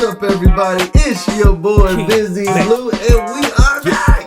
up, everybody? It's your boy BusyBlu, and we are back.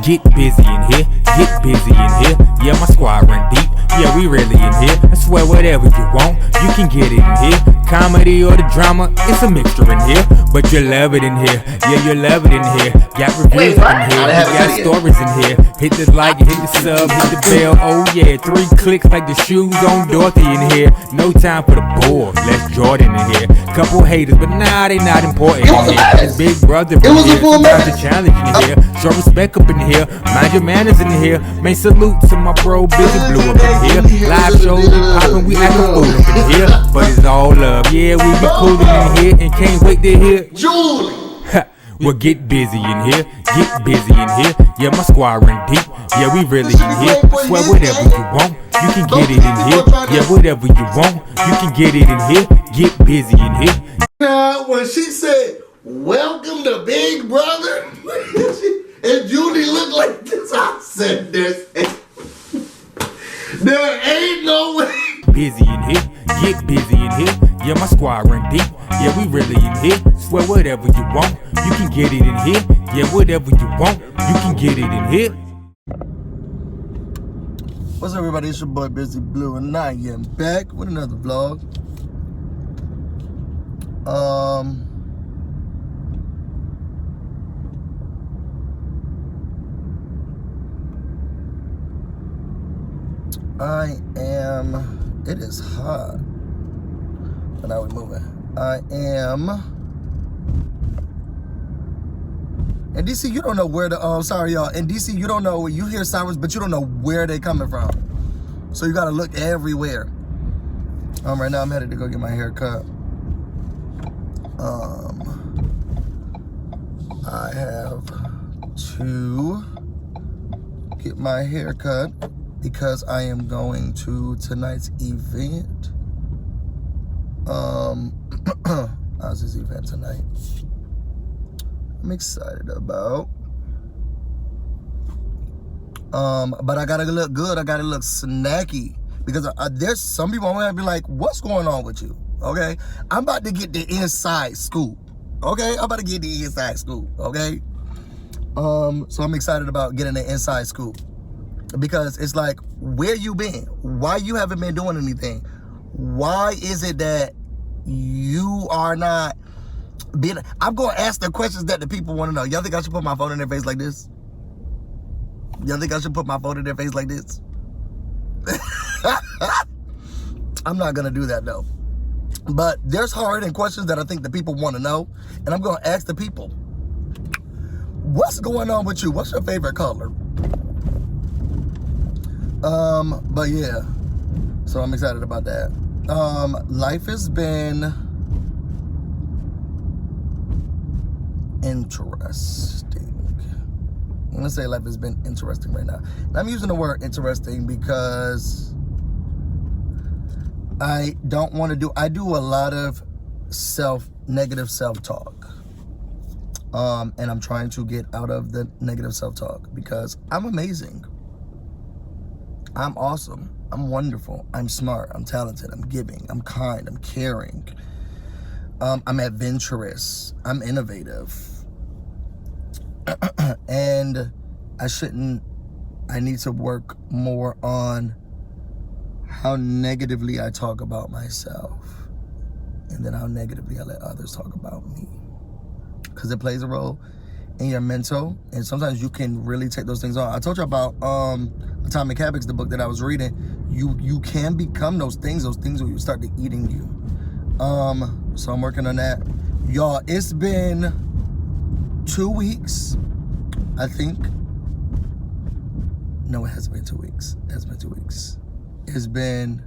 Get busy in here, get busy in here. Yeah, my squad run deep. Yeah, we really in here. I swear whatever you want, you can get it in here. Comedy or the drama, it's a mixture in here. But you love it in here. Yeah, you love it in here. Got reviews in here. We got stories in here. Hit the like, hit the sub, hit the bell. Oh yeah, 3 clicks like the shoes on Dorothy in here. No time for the bore. Less Jordan in here. Couple haters, but nah, they not important in here. It's Big Brother in here. Sometimes a challenge in here. Show respect up in here. Mind your manners in here. Make salute to my bro BusyBlu up in here. Live shows we poppin', we actin' fool up in here. But it's all love. Yeah, we be coolin' in here and can't wait to hear Julie. Well, get busy in here, get busy in here. Yeah, my squad run deep. Yeah, we really in here. Swear whatever you want, you can get it in here. Yeah, whatever you want, you can get it in here. Get busy in here. Now, when she said, "Welcome to Big Brother," and Julie looked like this, I said, there ain't no way. Busy in here, get busy in here. Yeah, my squad run deep. Yeah, we really in here. Swear whatever you want, you can get it in here. Yeah, whatever you want, you can get it in here. What's up, everybody? It's your boy BusyBlu, and I am back with another vlog. It is hot, but now we're moving. In DC, you don't know where the, sorry y'all, in DC, you don't know, you hear sirens, but you don't know where they coming from. So you gotta look everywhere. Right now I'm headed to go get my hair cut. I have to get my hair cut because I am going to tonight's event. How's this event tonight? I'm excited about. But I gotta look good. I gotta look snacky because there's some people I'm gonna be like, "What's going on with you?" Okay, I'm about to get the inside scoop. Okay, I'm about to get the inside scoop. Okay, so I'm excited about getting the inside scoop because it's like, where you been? Why you haven't been doing anything? Why is it that you are not being? I'm gonna ask the questions that the people want to know. Y'all think I should put my phone in their face like this? Y'all think I should put my phone in their face like this? I'm not gonna do that though. But there's hard-hitting questions that I think the people want to know, and I'm gonna ask the people, what's going on with you? What's your favorite color? But yeah, so I'm excited about that. Life has been interesting. I'm gonna say life has been interesting right now. And I'm using the word interesting because I don't want to I do a lot of negative self-talk. And I'm trying to get out of the negative self-talk because I'm amazing. I'm awesome. I'm wonderful. I'm smart. I'm talented. I'm giving. I'm kind. I'm caring. I'm adventurous. I'm innovative. And I need to work more on how negatively I talk about myself and then how negatively I let others talk about me. Because it plays a role in your mental, and sometimes you can really take those things on. I told you about Atomic Habits, the book that I was reading. You can become those things will start to eating you. So I'm working on that. Y'all, it's been 2 weeks, I think. No, it hasn't been 2 weeks. It hasn't been 2 weeks. It's been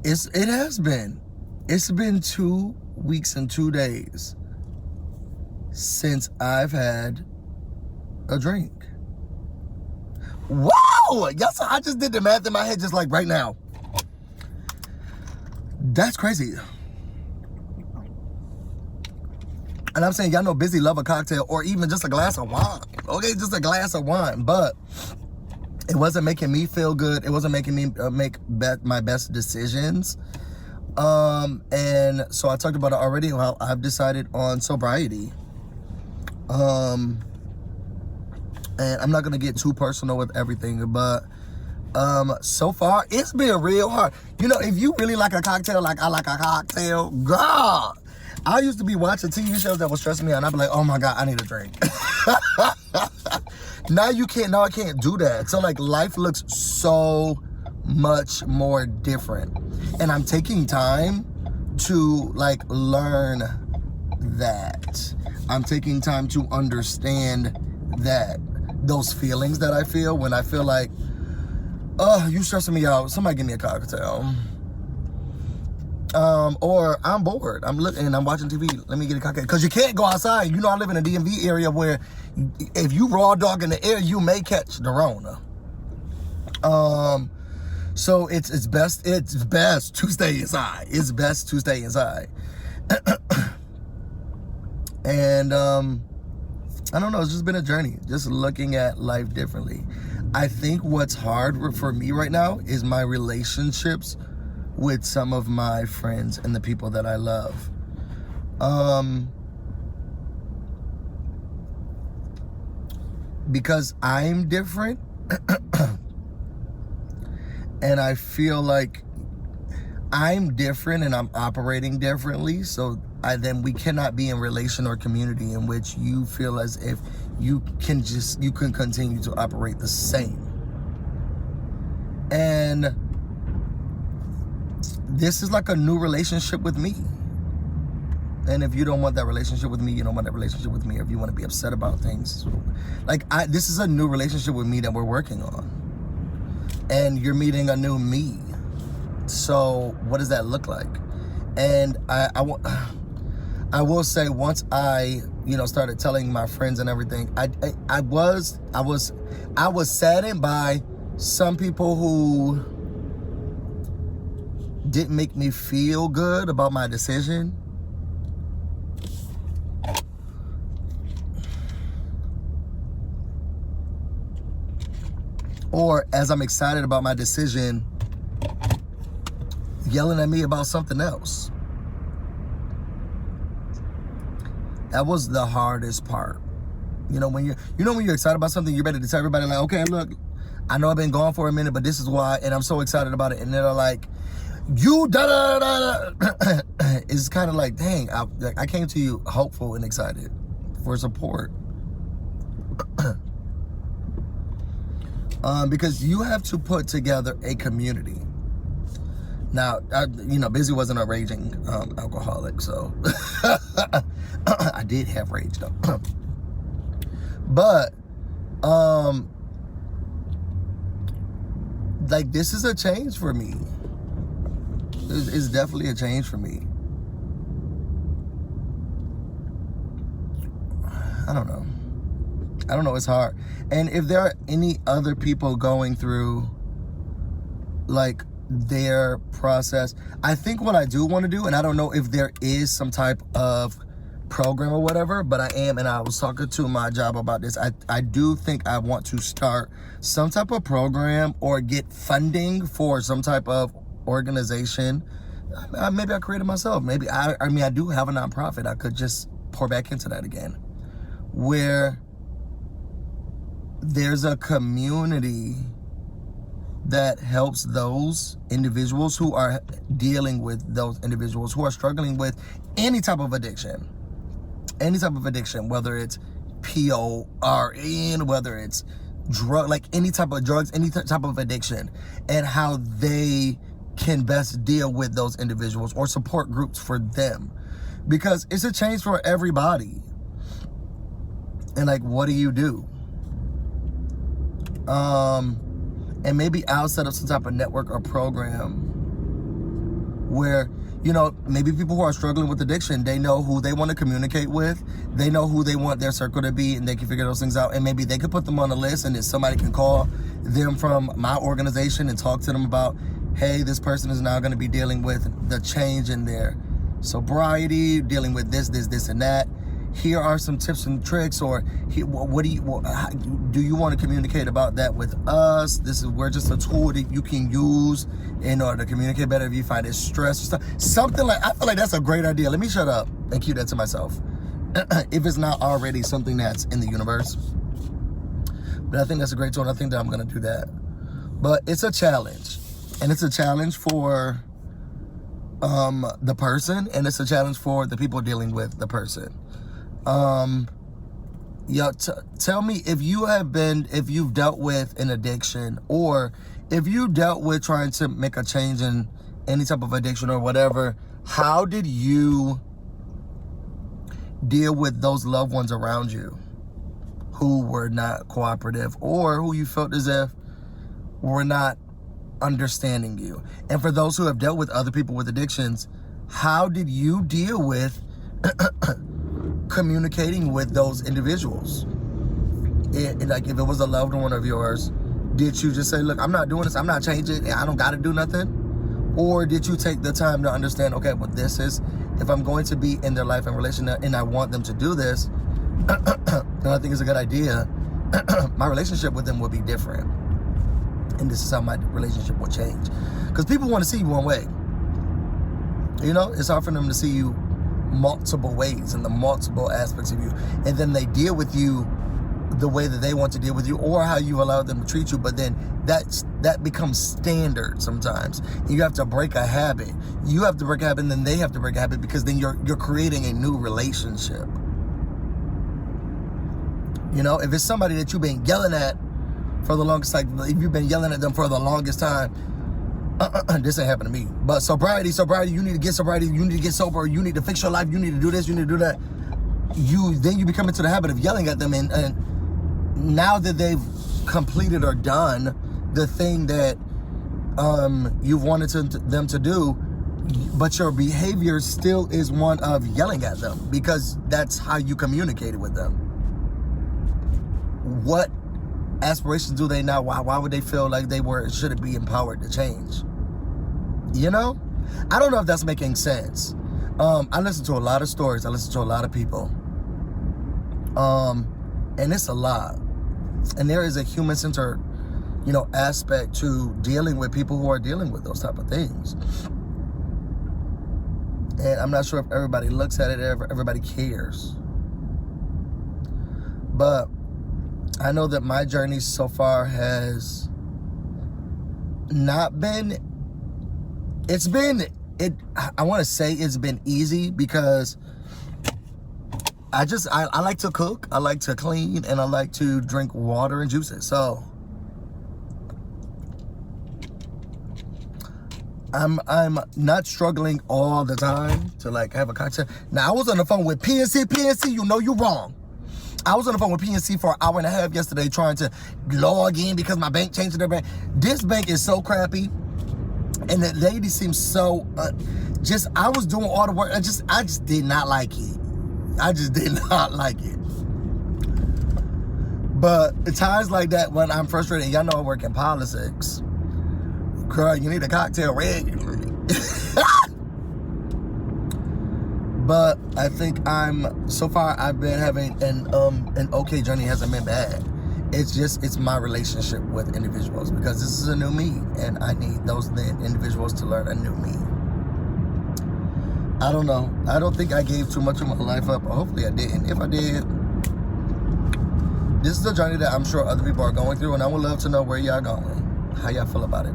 It's been 2 weeks and 2 days since I've had a drink. Wow! Yes, I just did the math in my head just like right now. That's crazy. And I'm saying, y'all know Busy love a cocktail or even just a glass of wine. Okay, just a glass of wine. But it wasn't making me feel good. It wasn't making me make my best decisions. And so I talked about it already, how I've decided on sobriety. And I'm not going to get too personal with everything, but so far, it's been real hard. You know, if you really like a cocktail, like I like a cocktail, God, I used to be watching TV shows that was stressing me out, and I'd be like, oh my God, I need a drink. Now I can't do that. So like life looks so much more different. And I'm taking time to like learn that. I'm taking time to understand that. Those feelings that I feel when I feel like, oh, you stressing me out. Somebody give me a cocktail. Or I'm bored. I'm looking and I'm watching TV. Let me get a cocktail. Because you can't go outside. You know, I live in a DMV area where if you raw dog in the air, you may catch the Rona. So it's best to stay inside. It's best to stay inside. And I don't know, it's just been a journey, just looking at life differently. I think what's hard for me right now is my relationships with some of my friends and the people that I love. Because I'm different and I feel like I'm different and I'm operating differently, so then we cannot be in relation or community in which you feel as if you can continue to operate the same. And this is like a new relationship with me. And if you don't want that relationship with me, you don't want that relationship with me. Or if you want to be upset about things, like this is a new relationship with me that we're working on. And you're meeting a new me. So what does that look like? And I will say, once I started telling my friends and everything, I was saddened by some people who didn't make me feel good about my decision. Or as I'm excited about my decision, yelling at me about something else. That was the hardest part. When you're excited about something, you're ready to tell everybody like, okay, look, I know I've been gone for a minute, but this is why, and I'm so excited about it. And they're like, you da da da da. It's kind of like, dang, I came to you hopeful and excited for support. Because you have to put together a community. Now, Busy wasn't a raging alcoholic, so I did have rage though. But like, this is a change for me. It's definitely a change for me. I don't know. It's hard. And if there are any other people going through like their process, I think what I do want to do, and I don't know if there is some type of program or whatever, but I am, and I was talking to my job about this. I do think I want to start some type of program or get funding for some type of organization. Maybe I created myself. Maybe I do have a nonprofit. I could just pour back into that again, where there's a community that helps those individuals who are dealing with those individuals who are struggling with any type of addiction, whether it's PORN, whether it's any type of drugs, any type of addiction, and how they can best deal with those individuals or support groups for them, because it's a change for everybody. And like, what do you do? And maybe I'll set up some type of network or program where, maybe people who are struggling with addiction, they know who they want to communicate with. They know who they want their circle to be, and they can figure those things out. And maybe they could put them on a list, and then somebody can call them from my organization and talk to them about, hey, this person is now going to be dealing with the change in their sobriety, dealing with this, and that. Here are some tips and tricks, or what do you want to communicate about that with us? We're just a tool that you can use in order to communicate better if you find it stress or stuff. Something like, I feel like that's a great idea. Let me shut up and keep that to myself. If it's not already something that's in the universe. But I think that's a great tool, and I think that I'm going to do that. But it's a challenge. And it's a challenge for the person, and it's a challenge for the people dealing with the person. Tell me if you've dealt with an addiction, or if you dealt with trying to make a change in any type of addiction or whatever. How did you deal with those loved ones around you who were not cooperative, or who you felt as if were not understanding you? And for those who have dealt with other people with addictions, how did you deal with communicating with those individuals? Like, if it was a loved one of yours, did you just say, look, I'm not doing this, I'm not changing, I don't got to do nothing? Or did you take the time to understand, okay, well, this is, if I'm going to be in their life and relation and I want them to do this, then I think it's a good idea, my relationship with them will be different. And this is how my relationship will change. Because people want to see you one way. You know, it's hard for them to see you multiple ways and the multiple aspects of you. And then they deal with you the way that they want to deal with you, or how you allow them to treat you. But then that becomes standard sometimes. And you have to break a habit. You have to break a habit, and then they have to break a habit, because then you're creating a new relationship. You know, if it's somebody that you've been yelling at for the longest, like if you've been yelling at them for the longest time, this ain't happened to me. But sobriety, you need to get sobriety, you need to get sober, you need to fix your life, you need to do this, you need to do that. Then you become into the habit of yelling at them, and now that they've completed or done the thing that you've wanted them to do, but your behavior still is one of yelling at them, because that's how you communicated with them. What aspirations do they now? Why would they feel like they shouldn't be empowered to change? You know? I don't know if that's making sense. I listen to a lot of stories. I listen to a lot of people. And it's a lot. And there is a human-centered, aspect to dealing with people who are dealing with those type of things. And I'm not sure if everybody looks at it, everybody cares. But I know that my journey so far has not been, I want to say it's been easy, because I like to cook, I like to clean, and I like to drink water and juices. So I'm not struggling all the time to have a cocktail. Now, I was on the phone with PNC, you know you're wrong. I was on the phone with PNC for an hour and a half yesterday trying to log in because my bank changed their bank. This bank is so crappy, and the lady seems so I was doing all the work. I just did not like it. I just did not like it. But at times like that, when I'm frustrated, y'all know I work in politics, girl, you need a cocktail regularly. But I think so far I've been having an okay journey. It hasn't been bad. It's my relationship with individuals, because this is a new me, and I need those individuals to learn a new me. I don't know. I don't think I gave too much of my life up. Hopefully I didn't. If I did, this is a journey that I'm sure other people are going through, and I would love to know where y'all going, how y'all feel about it.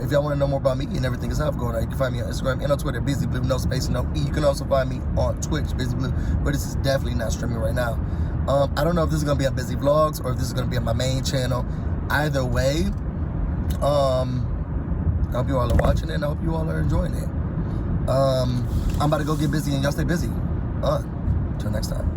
If y'all want to know more about me and everything that's going on, you can find me on Instagram and on Twitter, BusyBlu, no space, no E. You can also find me on Twitch, BusyBlu, but this is definitely not streaming right now. I don't know if this is going to be on Busy Vlogs or if this is going to be on my main channel. Either way, I hope you all are watching it, and I hope you all are enjoying it. I'm about to go get busy, and y'all stay busy. Until next time.